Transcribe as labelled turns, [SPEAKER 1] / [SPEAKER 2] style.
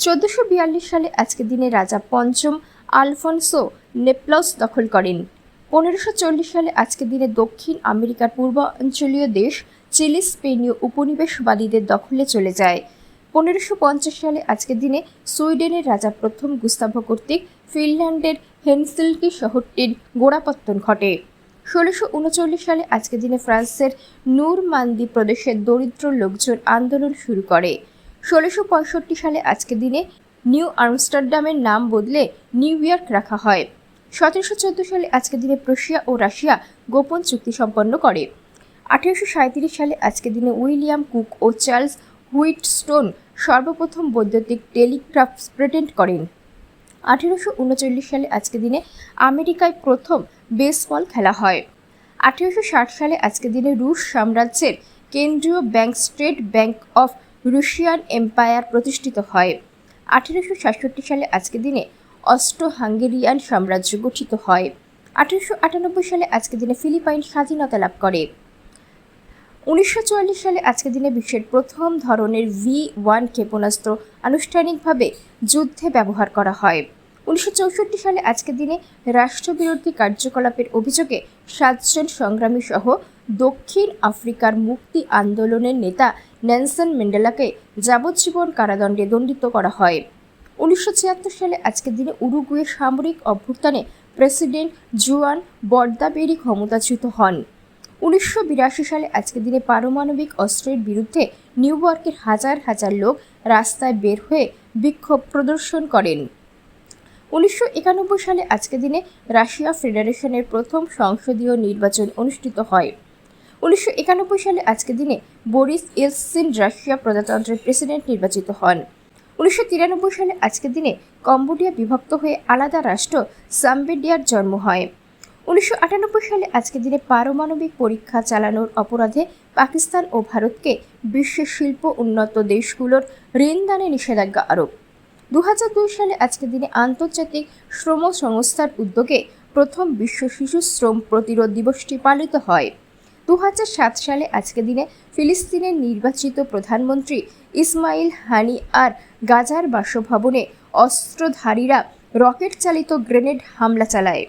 [SPEAKER 1] 1442 সালে আজকের দিনে রাজা পঞ্চম আলফোনসো নেপলস দখল করেন। 1540 সালে আজকের দিনে দক্ষিণ আমেরিকার পূর্বাঞ্চলীয় দেশ চিলি স্পেনীয় উপনিবেশবাদীদের দখলে চলে যায়। 1550 সালে আজকের দিনে সুইডেনের রাজা প্রথম গুস্তাভ কর্তৃক ফিনল্যান্ডের হেলসিঙ্কি শহরটির গোড়াপত্তন ঘটে। 1639 সালে আজকের দিনে ফ্রান্সের নূরমান্দি প্রদেশের দরিদ্র লোকজন আন্দোলন শুরু করে। 1665 সালে আজকের দিনে নিউ আমস্টারডামের নাম বদলে নিউ ইয়র্ক রাখা হয়। 1714 সালে আজকের দিনে প্রুশিয়া ও রাশিয়া গোপন চুক্তি সম্পন্ন করে। 1837 সালে আজকের দিনে উইলিয়াম কুক ও চার্লস হুইটস্টোন সর্বপ্রথম বৈদ্যুতিক টেলিগ্রাফ পেটেন্ট করেন। 1839 সালে আজকের দিনে আমেরিকায় প্রথম বেসবল খেলা হয়। 1860 সালে আজকের দিনে রুশ সাম্রাজ্যের কেন্দ্রীয় bank state bank of Russian empire প্রতিষ্ঠিত হয়। 1867 সালে আজকের দিনে অস্ট্রো-হাঙ্গেরিয়ান সাম্রাজ্য গঠিত হয়। 1898 সালে আজকের দিনে ফিলিপাইন স্বাধীনতা লাভ করে। 1944 সালে আজকের দিনে বিশ্বের প্রথম ধরনের V1 ক্ষেপণাস্ত্র আনুষ্ঠানিকভাবে যুদ্ধে ব্যবহার করা হয়। 1964 সালে আজকের দিনে রাষ্ট্রবিরোধী কার্যকলাপের অভিযোগে 7 জন সংগ্রামী সহ দক্ষিণ আফ্রিকার মুক্তি আন্দোলনের নেতা নেলসন ম্যান্ডেলাকে যাবজ্জীবন কারাদণ্ডে দণ্ডিত করা হয়। 1976 সালে আজকের দিনে উরুগুয়ে সামরিক অভ্যুত্থানে প্রেসিডেন্ট জুয়ান বর্দাবেরি ক্ষমতাচ্যুত হন। 1982 সালে আজকের দিনে পারমাণবিক অস্ত্রের বিরুদ্ধে নিউ ইয়র্কের হাজার হাজার লোক রাস্তায় বের হয়ে বিক্ষোভ প্রদর্শন করেন। 1991 সালে আজকের দিনে রাশিয়া ফেডারেশনের প্রথম সংসদীয় নির্বাচন অনুষ্ঠিত হয়। 1991 সালে আজকের দিনে বরিস ইয়েলসিন রাশিয়া প্রজাতন্ত্রের প্রেসিডেন্ট নির্বাচিত হন। 1993 সালে আজকের দিনে কম্বোডিয়া বিভক্ত হয়ে আলাদা রাষ্ট্র জাম্বিয়ার জন্ম হয়। 1998 সালে আজকের দিনে পারমাণবিক পরীক্ষা চালানোর অপরাধে পাকিস্তান ও ভারতকে বিশ্বের শিল্প উন্নত দেশগুলোর ঋণদানে নিষেধাজ্ঞা আরোপ। 2002 সালে আজকের দিনে আন্তর্জাতিক শ্রম সংস্থার উদ্যোগে প্রথম বিশ্ব শিশু শ্রম প্রতিরোধ দিবসটি পালিত হয়। 2007 সালে আজকের দিনে ফিলিস্তিনের নির্বাচিত প্রধানমন্ত্রী ইসমাইল হানিয়ার গাজার বাসভবনে অস্ত্রধারীরা রকেট চালিত গ্রেনেড হামলা চালায়।